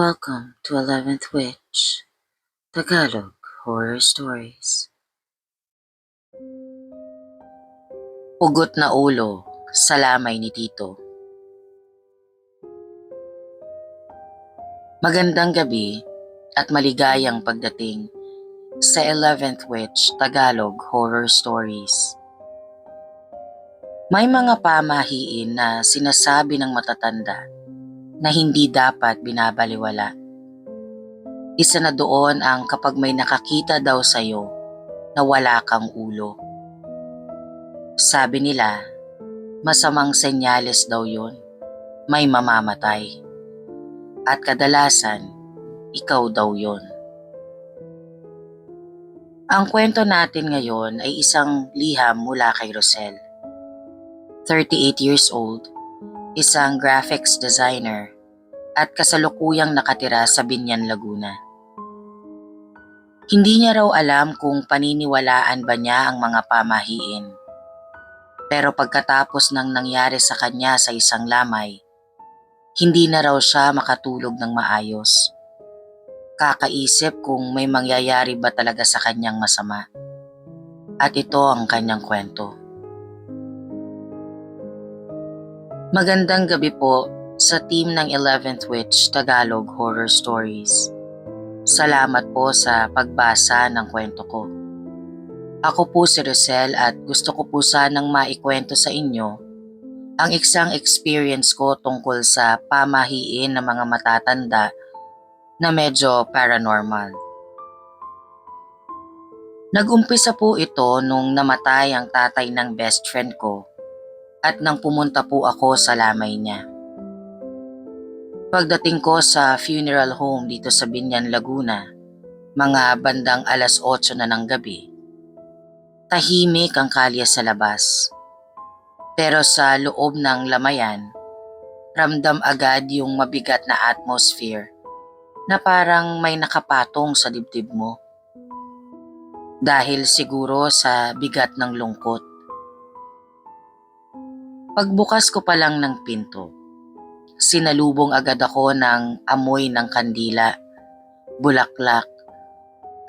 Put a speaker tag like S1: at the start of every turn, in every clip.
S1: Welcome to 11th Witch, Tagalog Horror Stories. Ugot na ulo sa lamay ni Tito. Magandang gabi at maligayang pagdating sa 11th Witch, Tagalog Horror Stories. May mga pamahiin na sinasabi ng matatanda na hindi dapat binabaliwala. Isa na doon ang kapag may nakakita daw sa'yo na wala kang ulo. Sabi nila, masamang senyales daw yun, may mamamatay. At kadalasan, ikaw daw yun. Ang kwento natin ngayon ay isang liham mula kay Rosel. 38 years old, isang graphics designer at kasalukuyang nakatira sa Binyan, Laguna. Hindi niya raw alam kung paniniwalaan ba niya ang mga pamahiin. Pero pagkatapos ng nangyari sa kanya sa isang lamay, hindi na raw siya makatulog ng maayos. Kakaisip kung may mangyayari ba talaga sa kanyang masama. At ito ang kanyang kwento. Magandang gabi po sa team ng 11th Witch Tagalog Horror Stories. Salamat po sa pagbasa ng kwento ko. Ako po si Rosel at gusto ko po sanang maikwento sa inyo ang isang experience ko tungkol sa pamahiin ng mga matatanda na medyo paranormal. Nag-umpisa po ito nung namatay ang tatay ng best friend ko at nang pumunta po ako sa lamay niya. Pagdating ko sa funeral home dito sa Binyan, Laguna, mga bandang 8:00 na ng gabi, tahimik ang kalye sa labas. Pero sa loob ng lamayan, ramdam agad yung mabigat na atmosphere na parang may nakapatong sa dibdib mo. Dahil siguro sa bigat ng lungkot. Pagbukas ko pa lang ng pinto, sinalubong agad ako ng amoy ng kandila, bulaklak,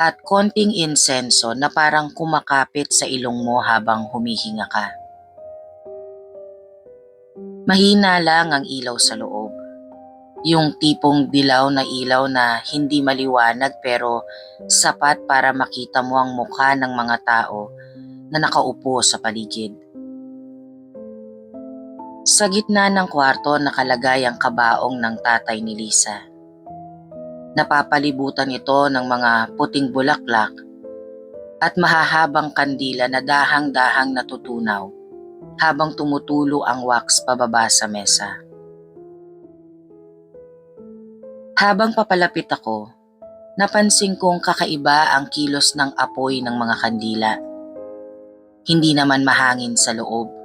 S1: at konting insenso na parang kumakapit sa ilong mo habang humihinga ka. Mahina lang ang ilaw sa loob. Yung tipong dilaw na ilaw na hindi maliwanag pero sapat para makita mo ang mukha ng mga tao na nakaupo sa paligid. Sa gitna ng kwarto nakalagay ang kabaong ng tatay ni Lisa. Napapalibutan ito ng mga puting bulaklak at mahahabang kandila na dahang-dahang natutunaw habang tumutulo ang wax pababa sa mesa. Habang papalapit ako, napansin kong kakaiba ang kilos ng apoy ng mga kandila. Hindi naman mahangin sa loob,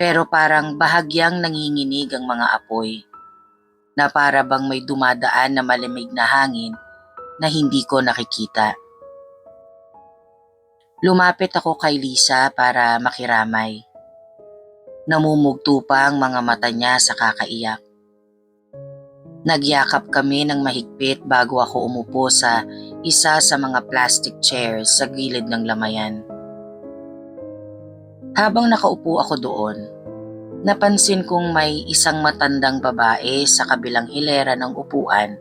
S1: pero parang bahagyang nanginginig ang mga apoy na para bang may dumadaan na malamig na hangin na hindi ko nakikita. Lumapit ako kay Lisa para makiramay. Namumugto pa ang mga mata niya sa kakaiyak. Nagyakap kami ng mahigpit bago ako umupo sa isa sa mga plastic chairs sa gilid ng lamayan. Habang nakaupo ako doon, napansin kong may isang matandang babae sa kabilang hilera ng upuan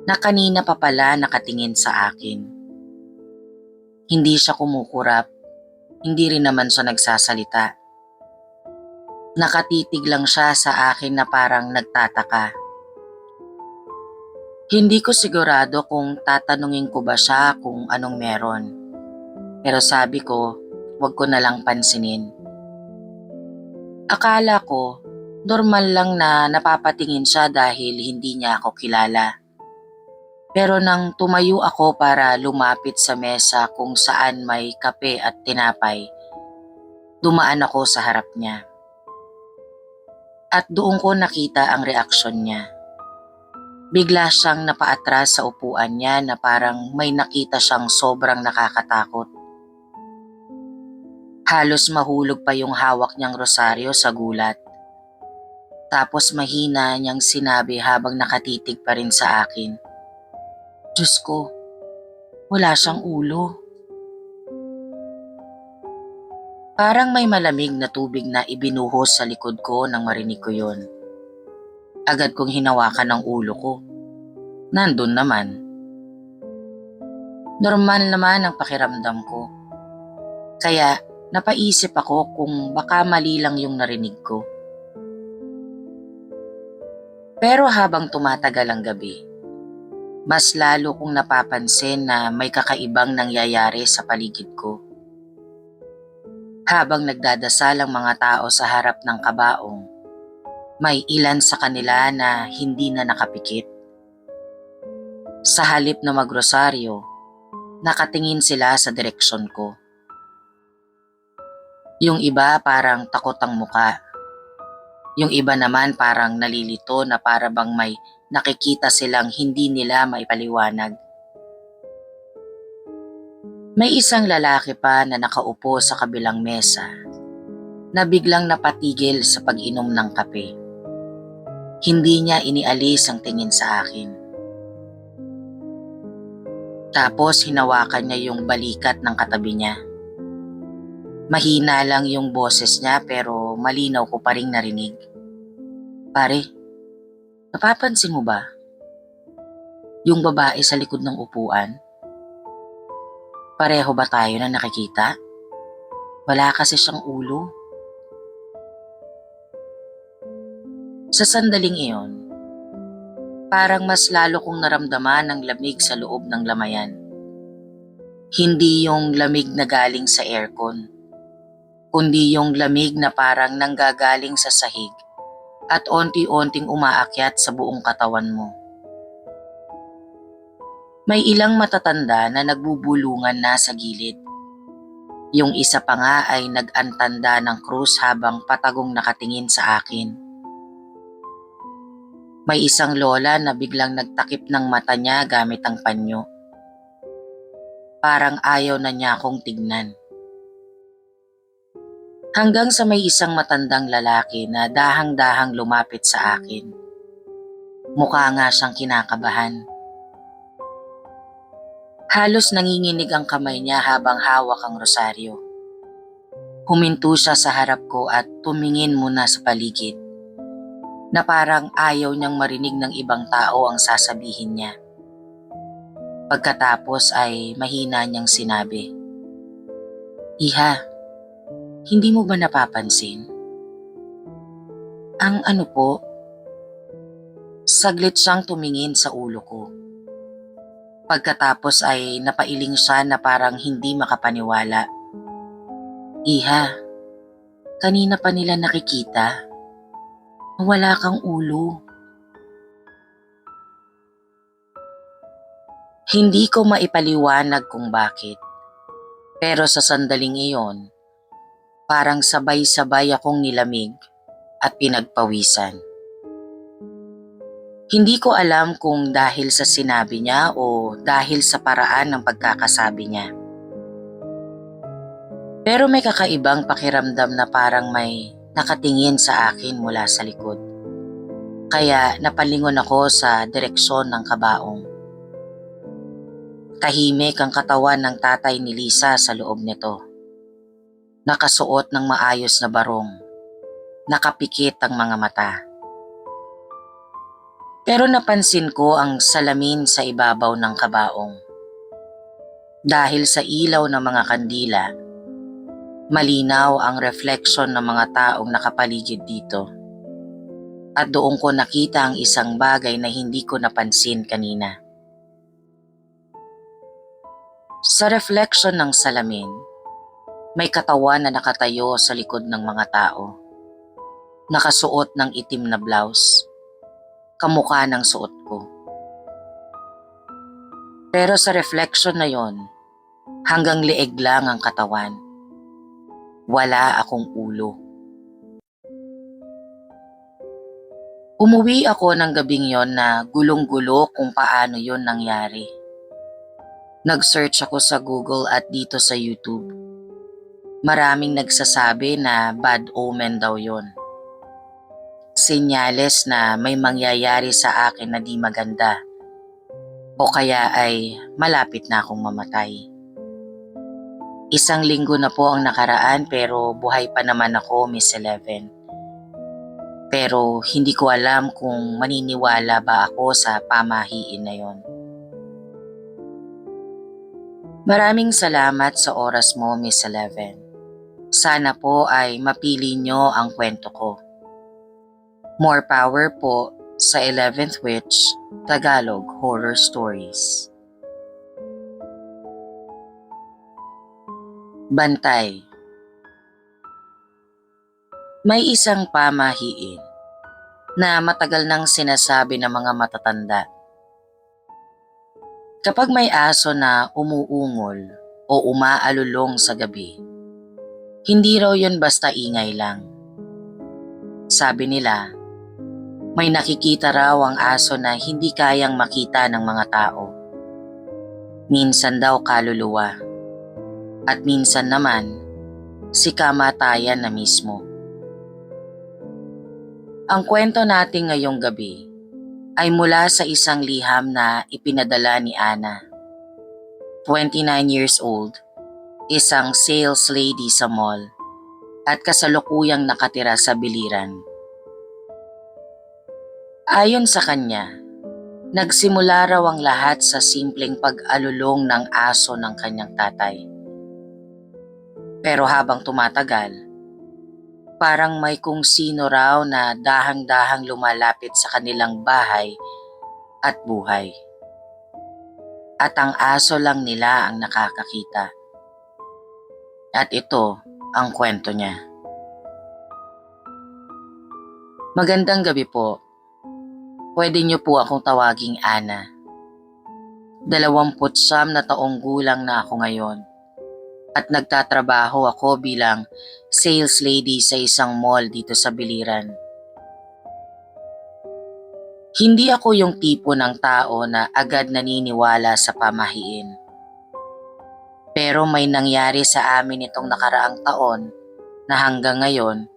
S1: na kanina pa pala nakatingin sa akin. Hindi siya kumukurap, hindi rin naman siya nagsasalita. Nakatitig lang siya sa akin na parang nagtataka. Hindi ko sigurado kung tatanungin ko ba siya kung anong meron. Pero sabi ko, wag ko na lang pansinin. Akala ko, normal lang na napapatingin siya dahil hindi niya ako kilala. Pero nang tumayo ako para lumapit sa mesa kung saan may kape at tinapay, dumaan ako sa harap niya. At doon ko nakita ang reaksyon niya. Bigla siyang napaatras sa upuan niya na parang may nakita siyang sobrang nakakatakot. Halos mahulog pa yung hawak niyang rosaryo sa gulat. Tapos mahina niyang sinabi habang nakatitig pa rin sa akin. Diyos ko, wala siyang ulo. Parang may malamig na tubig na ibinuhos sa likod ko nang marinig ko yon. Agad kong hinawakan ang ulo ko. Nandun naman. Normal naman ang pakiramdam ko. Kaya napaisip ako kung baka mali lang yung narinig ko. Pero habang tumatagal ang gabi, mas lalo kong napapansin na may kakaibang nangyayari sa paligid ko. Habang nagdadasal ang mga tao sa harap ng kabaong, may ilan sa kanila na hindi na nakapikit. Sa halip na magrosaryo, nakatingin sila sa direksyon ko. Yung iba parang takot ang muka. Yung iba naman parang nalilito na para bang may nakikita silang hindi nila maipaliwanag. May isang lalaki pa na nakaupo sa kabilang mesa na biglang napatigil sa pag-inom ng kape. Hindi niya inialis ang tingin sa akin. Tapos hinawakan niya yung balikat ng katabi niya. Mahina lang yung boses niya pero malinaw ko pa ring narinig. Pare, napapansin mo ba? Yung babae sa likod ng upuan? Pareho ba tayo na nakikita? Wala kasi siyang ulo. Sa sandaling iyon, parang mas lalo kong naramdaman ang lamig sa loob ng lamayan. Hindi yung lamig na galing sa aircon, kundi yung lamig na parang nanggagaling sa sahig at onti-onting umaakyat sa buong katawan mo. May ilang matatanda na nagbubulungan na sa gilid. Yung isa pa nga ay nag-antanda ng krus habang patagong nakatingin sa akin. May isang lola na biglang nagtakip ng mata niya gamit ang panyo. Parang ayaw na niya akong tignan. Hanggang sa may isang matandang lalaki na dahang-dahang lumapit sa akin. Mukha nga siyang kinakabahan. Halos nanginginig ang kamay niya habang hawak ang rosaryo. Huminto siya sa harap ko at tumingin muna sa paligid, na parang ayaw niyang marinig ng ibang tao ang sasabihin niya. Pagkatapos ay mahina niyang sinabi, "Iha, hindi mo ba napapansin? Ang ano po?" Saglit siyang tumingin sa ulo ko. Pagkatapos ay napailing siya na parang hindi makapaniwala. "Iha, kanina pa nila nakikita. Wala kang ulo." Hindi ko maipaliwanag kung bakit. Pero sa sandaling iyon, parang sabay-sabay akong nilamig at pinagpawisan. Hindi ko alam kung dahil sa sinabi niya o dahil sa paraan ng pagkakasabi niya. Pero may kakaibang pakiramdam na parang may nakatingin sa akin mula sa likod. Kaya napalingon ako sa direksyon ng kabaong. Tahimik ang katawan ng tatay ni Lisa sa loob nito. Nakasuot ng maayos na barong. Nakapikit ang mga mata. Pero napansin ko ang salamin sa ibabaw ng kabaong. Dahil sa ilaw ng mga kandila, malinaw ang refleksyon ng mga taong nakapaligid dito. At doon ko nakita ang isang bagay na hindi ko napansin kanina. Sa refleksyon ng salamin, may katawan na nakatayo sa likod ng mga tao. Nakasuot ng itim na blouse, kamukha ng suot ko. Pero sa refleksyon na yon, hanggang leeg lang ang katawan. Wala akong ulo. Umuwi ako ng gabing yon na gulong-gulo kung paano yon nangyari. Nag-search ako sa Google at dito sa YouTube. Maraming nagsasabi na bad omen daw yon. Senyales na may mangyayari sa akin na di maganda o kaya ay malapit na akong mamatay. Isang linggo na po ang nakaraan pero buhay pa naman ako, Miss 11. Pero hindi ko alam kung maniniwala ba ako sa pamahiin na yon. Maraming salamat sa oras mo, Miss 11. Sana po ay mapili nyo ang kwento ko. More power po sa 11th Witch Tagalog Horror Stories. Bantay. May isang pamahiin na matagal nang sinasabi ng mga matatanda. Kapag may aso na umuungol o umaalulong sa gabi, hindi raw yun basta ingay lang. Sabi nila, may nakikita raw ang aso na hindi kayang makita ng mga tao. Minsan daw kaluluwa, at minsan naman si kamatayan na mismo. Ang kwento natin ngayong gabi ay mula sa isang liham na ipinadala ni Ana. 29 years old, isang sales lady sa mall at kasalukuyang nakatira sa Biliran. Ayon sa kanya, nagsimula raw ang lahat sa simpleng pag-alulong ng aso ng kanyang tatay. Pero habang tumatagal, parang may kung sino raw na dahang-dahang lumalapit sa kanilang bahay at buhay. At ang aso lang nila ang nakakakita. At ito ang kwento niya. Magandang gabi po. Pwede niyo po akong tawaging Ana. 29 na taong gulang na ako ngayon. At nagtatrabaho ako bilang sales lady sa isang mall dito sa Biliran. Hindi ako yung tipo ng tao na agad naniniwala sa pamahiin. Pero may nangyari sa amin itong nakaraang taon na hanggang ngayon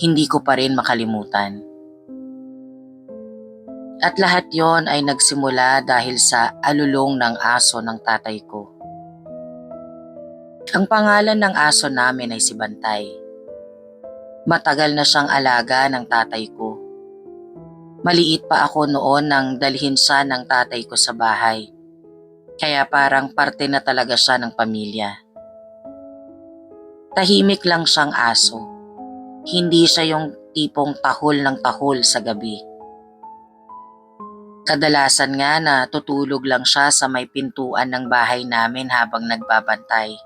S1: hindi ko pa rin makalimutan. At lahat yon ay nagsimula dahil sa alulong ng aso ng tatay ko. Ang pangalan ng aso namin ay si Bantay. Matagal na siyang alaga ng tatay ko. Maliit pa ako noon nang dalhin siya ng tatay ko sa bahay. Kaya parang parte na talaga siya ng pamilya. Tahimik lang siyang aso. Hindi siya yung tipong tahol ng tahol sa gabi. Kadalasan nga na tutulog lang siya sa may pintuan ng bahay namin habang nagbabantay.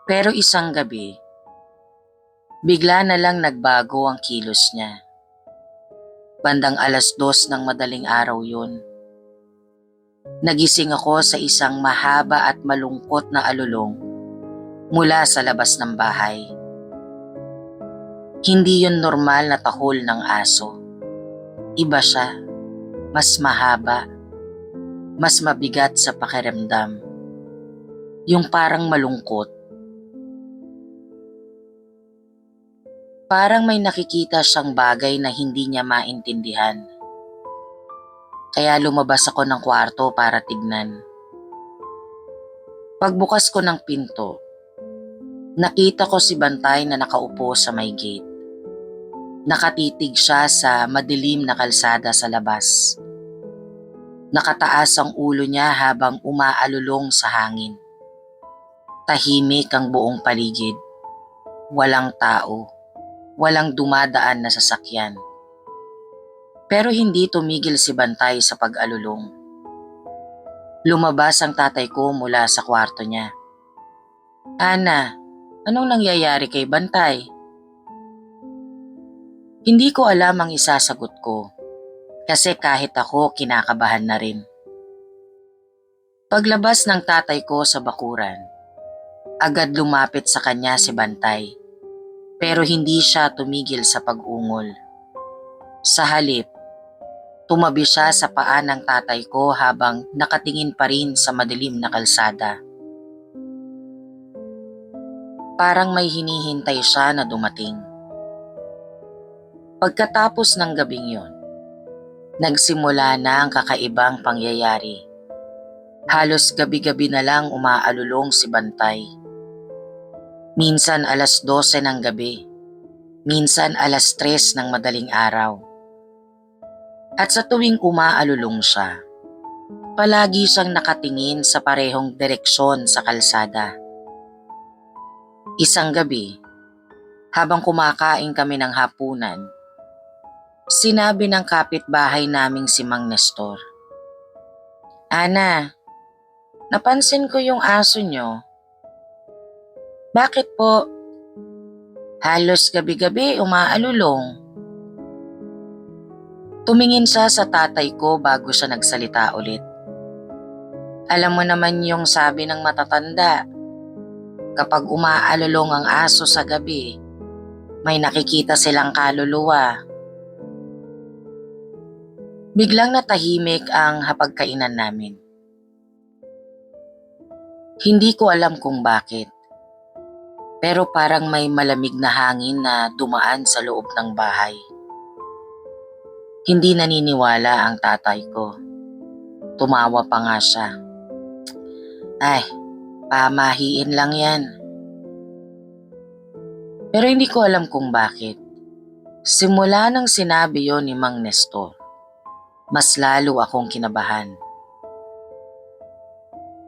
S1: Pero isang gabi, bigla na lang nagbago ang kilos niya. Bandang 2:00 ng madaling araw yun. Nagising ako sa isang mahaba at malungkot na alulong mula sa labas ng bahay. Hindi yun normal na tahol ng aso. Iba siya, mas mahaba, mas mabigat sa pakiramdam. Yung parang malungkot. Parang may nakikita siyang bagay na hindi niya maintindihan. Kaya lumabas ako ng kwarto para tignan. Pagbukas ko ng pinto, nakita ko si Bantay na nakaupo sa may gate. Nakatitig siya sa madilim na kalsada sa labas. Nakataas ang ulo niya habang umaalulong sa hangin. Tahimik ang buong paligid. Walang tao. Walang dumadaan na sasakyan. Pero hindi tumigil si Bantay sa pag-alulong. Lumabas ang tatay ko mula sa kwarto niya. Ana, anong nangyayari kay Bantay? Hindi ko alam ang isasagot ko. Kasi kahit ako kinakabahan na rin. Paglabas ng tatay ko sa bakuran, agad lumapit sa kanya si Bantay. Pero hindi siya tumigil sa pag-ungol. Sa halip, tumabi siya sa paa ng tatay ko habang nakatingin pa rin sa madilim na kalsada. Parang may hinihintay siya na dumating. Pagkatapos ng gabing yon, nagsimula na ang kakaibang pangyayari. Halos gabi-gabi na lang umaalulong si Bantay. Minsan 12:00 ng gabi, minsan 3:00 ng madaling araw. At sa tuwing umaalulong siya, palagi siyang nakatingin sa parehong direksyon sa kalsada. Isang gabi, habang kumakain kami ng hapunan, sinabi ng kapitbahay naming si Mang Nestor, "Ana, napansin ko yung aso nyo. Bakit po? Halos gabi-gabi umaalulong." Tumingin siya sa tatay ko bago siya nagsalita ulit. "Alam mo naman yung sabi ng matatanda, kapag umaalulong ang aso sa gabi, may nakikita silang kaluluwa." Biglang natahimik ang hapagkainan namin. Hindi ko alam kung bakit, pero parang may malamig na hangin na dumaan sa loob ng bahay. Hindi naniniwala ang tatay ko. Tumawa pa nga siya. "Ay, pamahiin lang yan." Pero hindi ko alam kung bakit. Simula nang sinabi yon ni Mang Nestor, mas lalo akong kinabahan.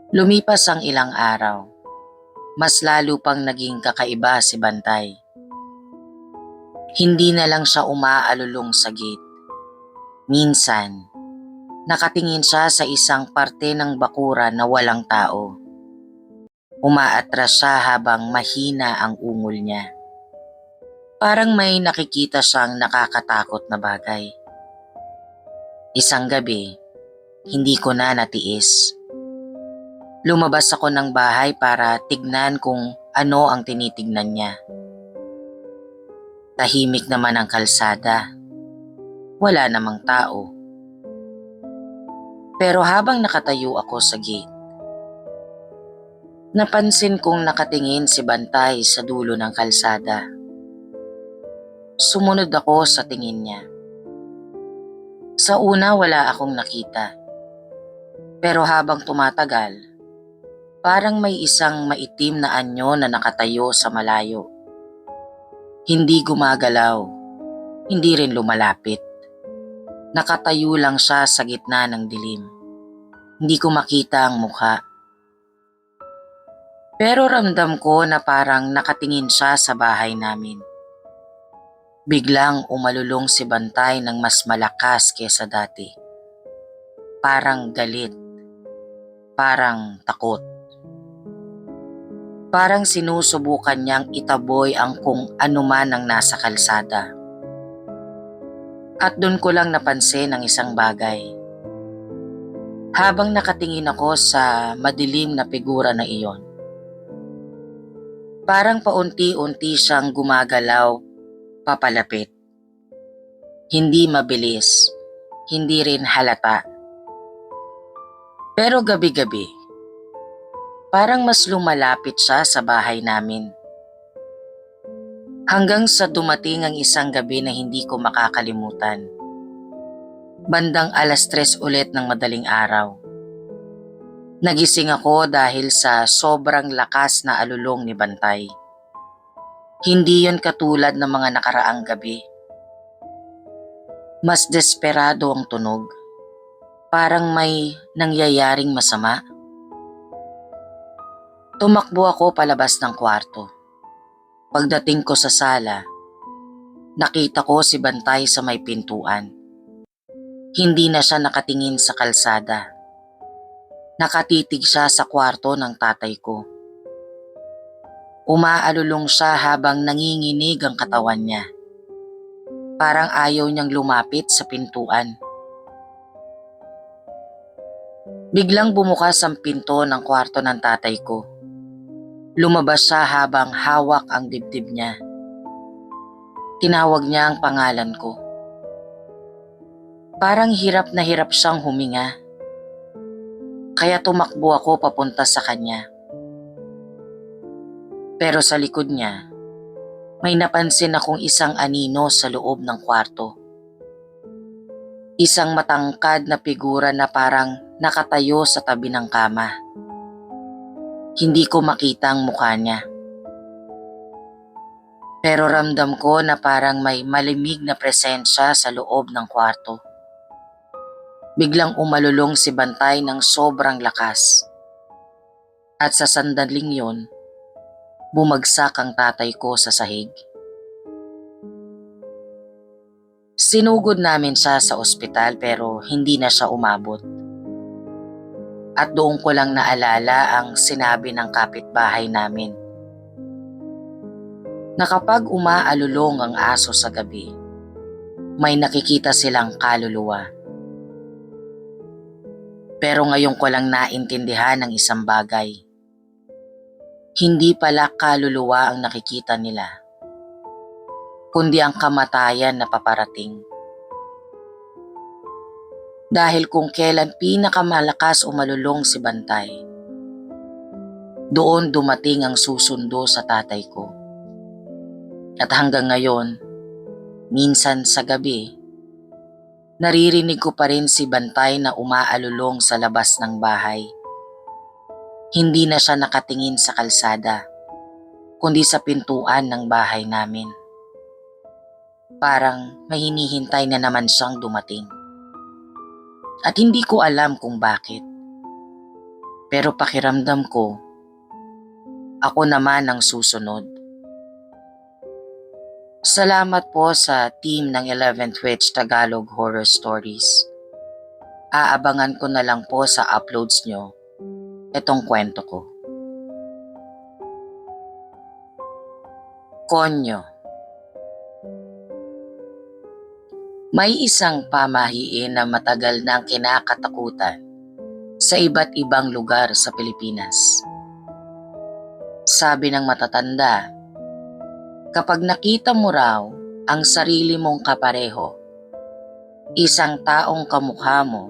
S1: Lumipas ang ilang araw. Mas lalo pang naging kakaiba si Bantay. Hindi na lang siya umaalulong sa gate. Minsan, nakatingin siya sa isang parte ng bakuran na walang tao. Umaatras siya habang mahina ang ungol niya. Parang may nakikita siyang nakakatakot na bagay. Isang gabi, hindi ko na natiis. Lumabas ako ng bahay para tignan kung ano ang tinitignan niya. Tahimik naman ang kalsada. Wala namang tao. Pero habang nakatayo ako sa gate, napansin kong nakatingin si Bantay sa dulo ng kalsada. Sumunod ako sa tingin niya. Sa una wala akong nakita. Pero habang tumatagal, parang may isang maitim na anyo na nakatayo sa malayo. Hindi gumagalaw, hindi rin lumalapit. Nakatayo lang siya sa gitna ng dilim. Hindi ko makita ang mukha. Pero ramdam ko na parang nakatingin siya sa bahay namin. Biglang umalulong si Bantay ng mas malakas kesa dati. Parang galit. Parang takot. Parang sinusubukan niyang itaboy ang kung anuman ang nasa kalsada. At doon ko lang napansin ang isang bagay. Habang nakatingin ako sa madilim na figura na iyon, parang paunti-unti siyang gumagalaw papalapit. Hindi mabilis, hindi rin halata. Pero gabi-gabi, parang mas lumalapit siya sa bahay namin. Hanggang sa dumating ang isang gabi na hindi ko makakalimutan. Bandang 3:00 ulit ng madaling araw. Nagising ako dahil sa sobrang lakas na alulong ni Bantay. Hindi yon katulad ng mga nakaraang gabi. Mas desperado ang tunog. Parang may nangyayaring masama. Tumakbo ako palabas ng kwarto. Pagdating ko sa sala, nakita ko si Bantay sa may pintuan. Hindi na siya nakatingin sa kalsada. Nakatitig siya sa kwarto ng tatay ko. Umaalulong siya habang nanginginig ang katawan niya. Parang ayaw niyang lumapit sa pintuan. Biglang bumukas ang pinto ng kwarto ng tatay ko. Lumabas siya habang hawak ang dibdib niya. Tinawag niya ang pangalan ko. Parang hirap na hirap siyang huminga. Kaya tumakbo ako papunta sa kanya. Pero sa likod niya, May napansin akong isang anino sa loob ng kwarto. Isang matangkad na figura na parang nakatayo sa tabi ng kama. Hindi ko makita ang mukha niya. Pero ramdam ko na parang may malimig na presensya sa loob ng kwarto. Biglang umalulong si Bantay ng sobrang lakas. At sa sandaling yon, bumagsak ang tatay ko sa sahig. Sinugod namin siya sa ospital pero hindi na siya umabot. At doon ko lang naalala ang sinabi ng kapitbahay namin, na kapag umaalulong ang aso sa gabi, may nakikita silang kaluluwa. Pero ngayon ko lang naintindihan ang isang bagay. Hindi pala kaluluwa ang nakikita nila, kundi ang kamatayan na paparating. Dahil kung kailan pinakamalakas umalulong si Bantay, doon dumating ang susundo sa tatay ko. At hanggang ngayon, minsan sa gabi, naririnig ko pa rin si Bantay na umaalulong sa labas ng bahay. Hindi na siya nakatingin sa kalsada, kundi sa pintuan ng bahay namin. Parang may hinihintay na naman siyang dumating. At hindi ko alam kung bakit. Pero pakiramdam ko, ako naman ang susunod. Salamat po sa team ng 11th Witch Tagalog Horror Stories. Aabangan ko na lang po sa uploads nyo itong kwento ko. Konyo. May isang pamahiin na matagal nang kinakatakutan sa iba't ibang lugar sa Pilipinas. Sabi ng matatanda, kapag nakita mo raw ang sarili mong kapareho, isang taong kamukha mo,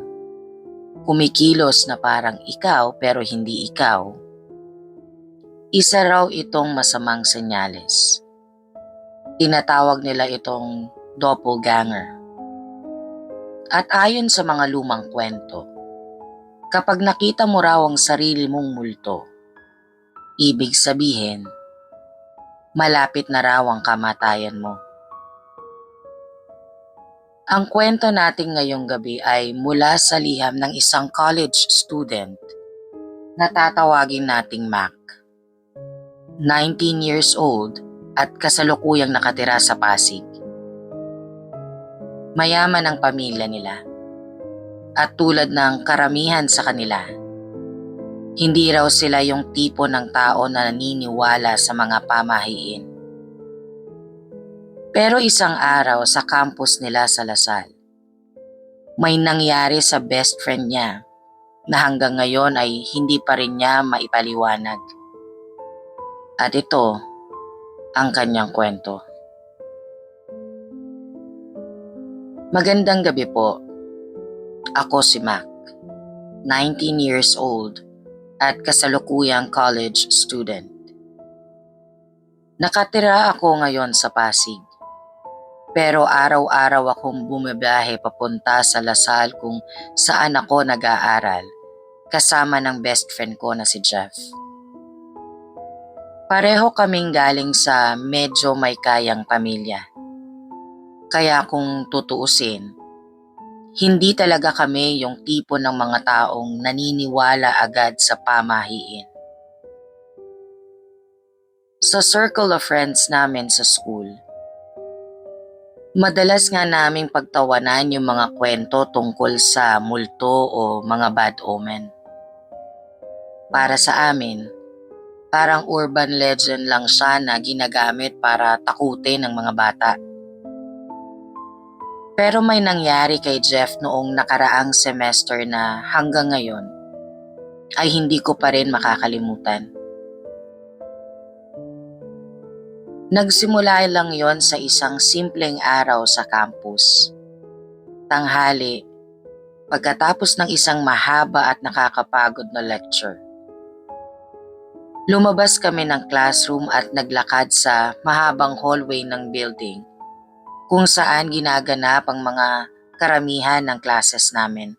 S1: kumikilos na parang ikaw pero hindi ikaw, isa raw itong masamang senyales. Tinatawag nila itong doppelganger. At ayon sa mga lumang kwento, kapag nakita mo raw ang sarili mong multo, ibig sabihin, malapit na raw ang kamatayan mo. Ang kwento natin ngayong gabi ay mula sa liham ng isang college student na tatawagin nating Mac. 19 years old at kasalukuyang nakatira sa Pasig. Mayaman ang pamilya nila. At tulad ng karamihan sa kanila, hindi raw sila yung tipo ng tao na naniniwala sa mga pamahiin. Pero isang araw sa campus nila sa Lasal, may nangyari sa best friend niya na hanggang ngayon ay hindi pa rin niya maipaliwanag. At ito ang kanyang kwento. Magandang gabi po. Ako si Mac, 19 years old at kasalukuyang college student. Nakatira ako ngayon sa Pasig, pero araw-araw akong bumibiyahe papunta sa Lasal kung saan ako nag-aaral kasama ng best friend ko na si Jeff. Pareho kaming galing sa medyo may kayang pamilya. Kaya kung tutuusin, hindi talaga kami yung tipo ng mga taong naniniwala agad sa pamahiin. Sa circle of friends namin sa school, madalas nga naming pagtawanan yung mga kwento tungkol sa multo o mga bad omen. Para sa amin, parang urban legend lang siya na ginagamit para takutin ng mga bata. Pero may nangyari kay Jeff noong nakaraang semester na hanggang ngayon ay hindi ko pa rin makakalimutan. Nagsimula lang yon sa isang simpleng araw sa campus. Tanghali, pagkatapos ng isang mahaba at nakakapagod na lecture. Lumabas kami ng classroom at naglakad sa mahabang hallway ng building kung saan ginaganap ang mga karamihan ng classes namin.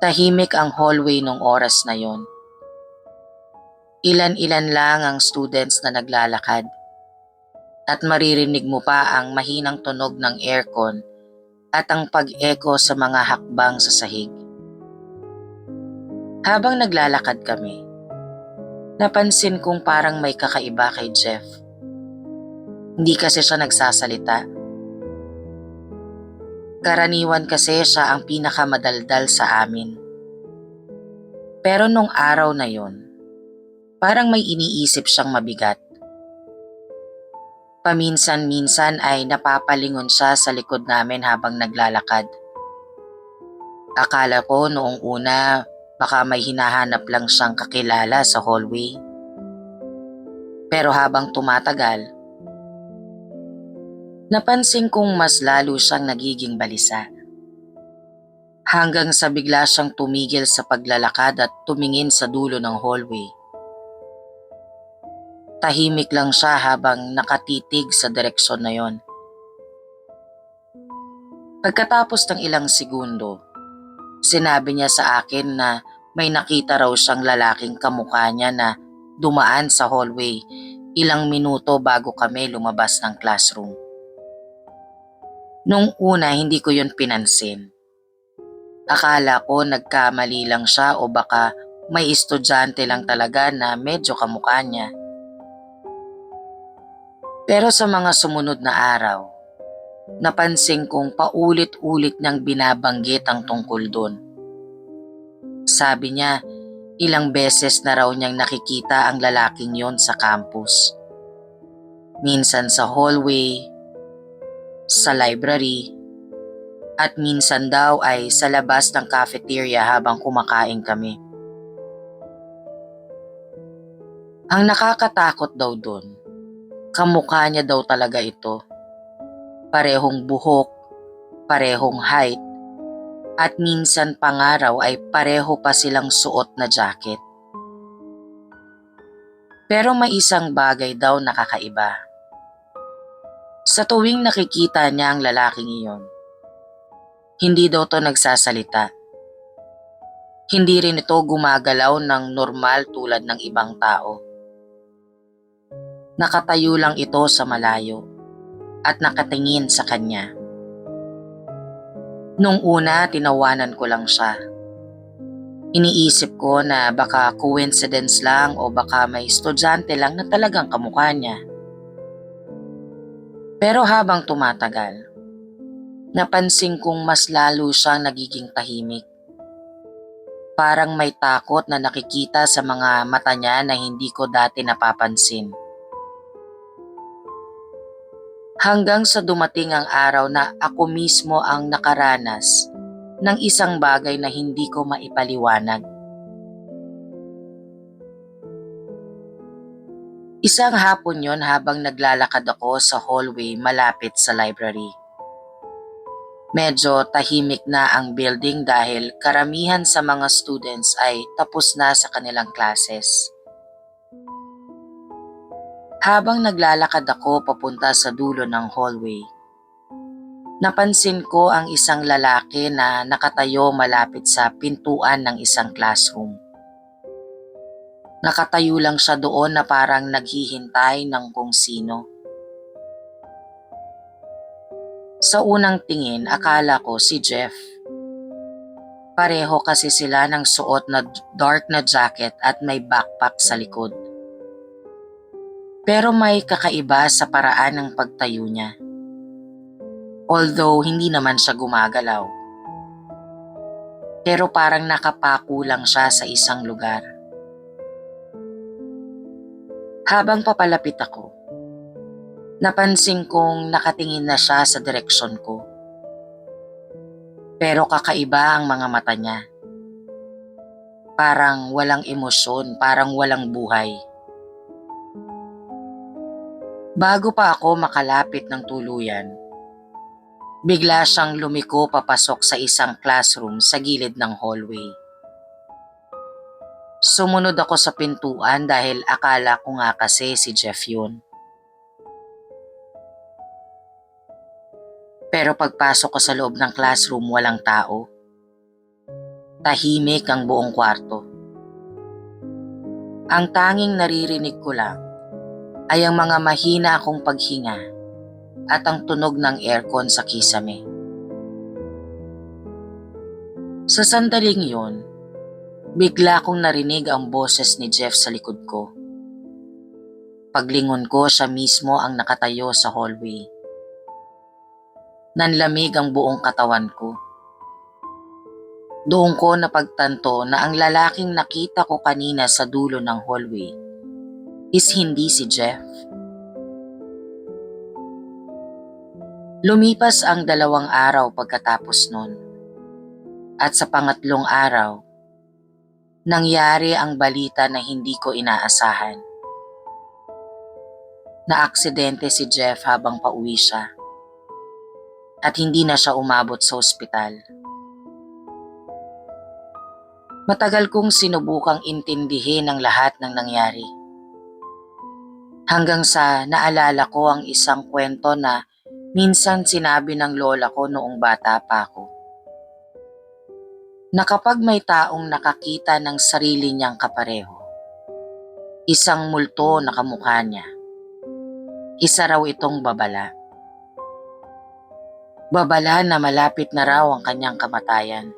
S1: Tahimik ang hallway nung oras na yon. Ilan-ilan lang ang students na naglalakad at maririnig mo pa ang mahinang tunog ng aircon at ang pag-echo sa mga hakbang sa sahig. Habang naglalakad kami, napansin kong parang may kakaiba kay Jeff. Hindi kasi siya nagsasalita. Karaniwan kasi siya ang pinakamadaldal sa amin. Pero nung araw na yon, parang may iniisip siyang mabigat. Paminsan-minsan ay napapalingon siya sa likod namin habang naglalakad. Akala ko noong una baka may hinahanap lang siyang kakilala sa hallway. Pero habang tumatagal, napansin kong mas lalo siyang nagiging balisa. Hanggang sa bigla siyang tumigil sa paglalakad at tumingin sa dulo ng hallway. Tahimik lang siya habang nakatitig sa direksyon na yon. Pagkatapos ng ilang segundo, sinabi niya sa akin na may nakita raw siyang lalaking kamukha niya na dumaan sa hallway ilang minuto bago kami lumabas ng classroom. Nung una hindi ko yun pinansin. Akala ko nagkamali lang siya o baka may estudyante lang talaga na medyo kamukha niya. Pero sa mga sumunod na araw, napansin kong paulit-ulit niyang binabanggit ang tungkol doon. Sabi niya, ilang beses na raw niyang nakikita ang lalaking yon sa campus. Minsan sa hallway, sa library, at minsan daw ay sa labas ng cafeteria habang kumakain kami. Ang nakakatakot daw doon, kamukha niya daw talaga ito. Parehong buhok, parehong height, at minsan pangaraw ay pareho pa silang suot na jacket. Pero may isang bagay daw na kakaiba. Sa tuwing nakikita niya ang lalaking iyon, hindi daw to nagsasalita. Hindi rin ito gumagalaw ng normal tulad ng ibang tao. Nakatayo lang ito sa malayo at nakatingin sa kanya. Nung una, tinawanan ko lang siya. Iniisip ko na baka coincidence lang o baka may estudyante lang na talagang kamukha niya. Pero habang tumatagal, napansin kong mas lalo siyang nagiging tahimik. Parang may takot na nakikita sa mga mata niya na hindi ko dati napapansin. Hanggang sa dumating ang araw na ako mismo ang nakaranas ng isang bagay na hindi ko maipaliwanag. Isang hapon yon habang naglalakad ako sa hallway malapit sa library. Medyo tahimik na ang building dahil karamihan sa mga students ay tapos na sa kanilang classes. Habang naglalakad ako papunta sa dulo ng hallway, napansin ko ang isang lalaki na nakatayo malapit sa pintuan ng isang classroom. Nakatayo lang siya doon na parang naghihintay ng kung sino. Sa unang tingin, akala ko si Jeff. Pareho kasi sila ng suot na dark na jacket at may backpack sa likod. Pero may kakaiba sa paraan ng pagtayo niya. Although hindi naman siya gumagalaw. Pero parang nakapako lang siya sa isang lugar. Habang papalapit ako, napansin kong nakatingin na siya sa direksyon ko. Pero kakaiba ang mga mata niya. Parang walang emosyon, parang walang buhay. Bago pa ako makalapit ng tuluyan, bigla siyang lumiko papasok sa isang classroom sa gilid ng hallway. Sumunod ako sa pintuan dahil akala ko nga kasi si Jeff yun. Pero pagpasok ko sa loob ng classroom, walang tao. Tahimik ang buong kwarto. Ang tanging naririnig ko lang ay ang mga mahina akong paghinga at ang tunog ng aircon sa kisame. Sa sandaling yun, bigla kong narinig ang boses ni Jeff sa likod ko. Paglingon ko, siya mismo ang nakatayo sa hallway. Nanlamig ang buong katawan ko. Doon ko napagtanto na ang lalaking nakita ko kanina sa dulo ng hallway is hindi si Jeff. Lumipas ang 2 araw pagkatapos nun. At sa pangatlong araw, nangyari ang balita na hindi ko inaasahan. Naaksidente si Jeff habang pauwi siya. At hindi na siya umabot sa ospital. Matagal kong sinubukang intindihin ang lahat ng nangyari. Hanggang sa naalala ko ang isang kwento na minsan sinabi ng lola ko noong bata pa ako. Na kapag may taong nakakita ng sarili niyang kapareho, isang multo na kamukha niya, isa raw itong babala. Babala na malapit na raw ang kanyang kamatayan.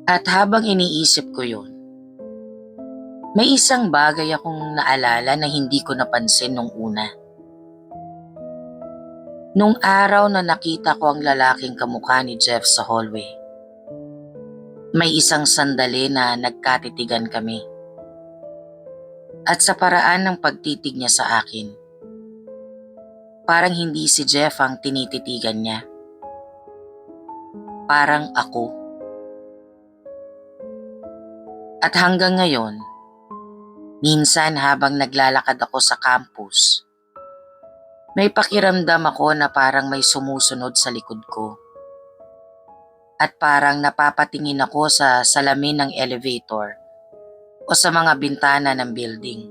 S1: At habang iniisip ko yun, may isang bagay akong naalala na hindi ko napansin nung una. Nung araw na nakita ko ang lalaking kamukha ni Jeff sa hallway, may isang sandali na nagkatitigan kami. At sa paraan ng pagtitig niya sa akin, parang hindi si Jeff ang tinititigan niya. Parang ako. At hanggang ngayon, minsan habang naglalakad ako sa campus, may pakiramdam ako na parang may sumusunod sa likod ko. At parang napapatingin ako sa salamin ng elevator o sa mga bintana ng building.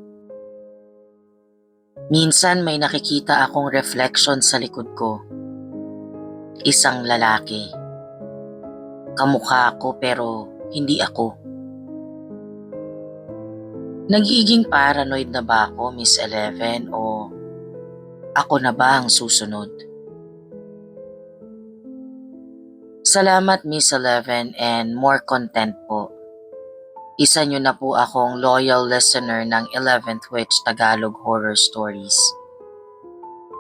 S1: Minsan may nakikita akong reflection sa likod ko. Isang lalaki. Kamukha ko pero hindi ako. Nagiging paranoid na ba ako, Miss 11, o ako na ba ang susunod? Salamat, Miss 11, and more content po. Isa niyo na po akong loyal listener ng 11th Witch Tagalog Horror Stories.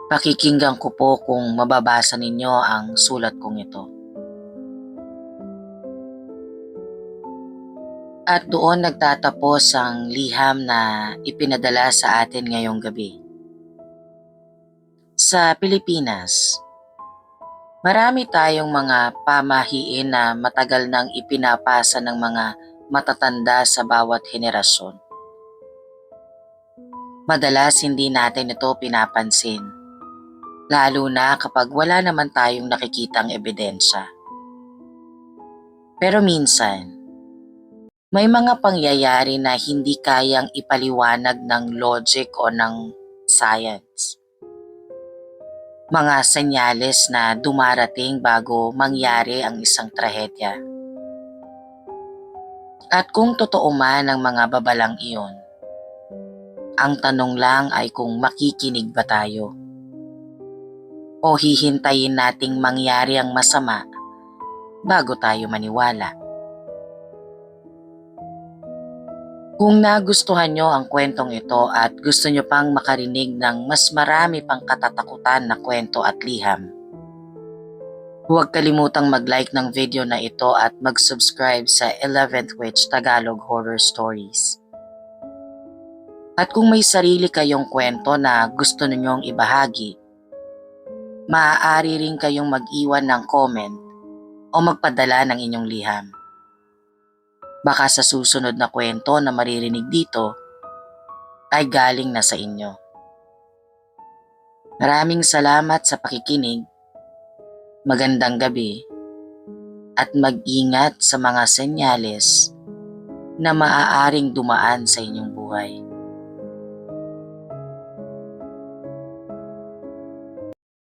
S1: Pakikinggan ko po kung mababasa ninyo ang sulat kong ito. At doon nagtatapos ang liham na ipinadala sa atin ngayong gabi. Sa Pilipinas, marami tayong mga pamahiin na matagal nang ipinapasa ng mga matatanda sa bawat henerasyon. Madalas hindi natin ito pinapansin, lalo na kapag wala naman tayong nakikitang ebidensya. Pero minsan, may mga pangyayari na hindi kayang ipaliwanag ng logic o ng science. Mga senyales na dumarating bago mangyari ang isang trahedya. At kung totoo man ang mga babalang iyon, ang tanong lang ay kung makikinig ba tayo? O hihintayin nating mangyari ang masama bago tayo maniwala? Kung nagustuhan nyo ang kwentong ito at gusto nyo pang makarinig ng mas marami pang katatakutan na kwento at liham, huwag kalimutang mag-like ng video na ito at mag-subscribe sa 11th Witch Tagalog Horror Stories. At kung may sarili kayong kwento na gusto ninyong ibahagi, maaari rin kayong mag-iwan ng comment o magpadala ng inyong liham. Baka sa susunod na kwento na maririnig dito ay galing na sa inyo. Maraming salamat sa pakikinig, magandang gabi, at mag-ingat sa mga senyales na maaaring dumaan sa inyong buhay.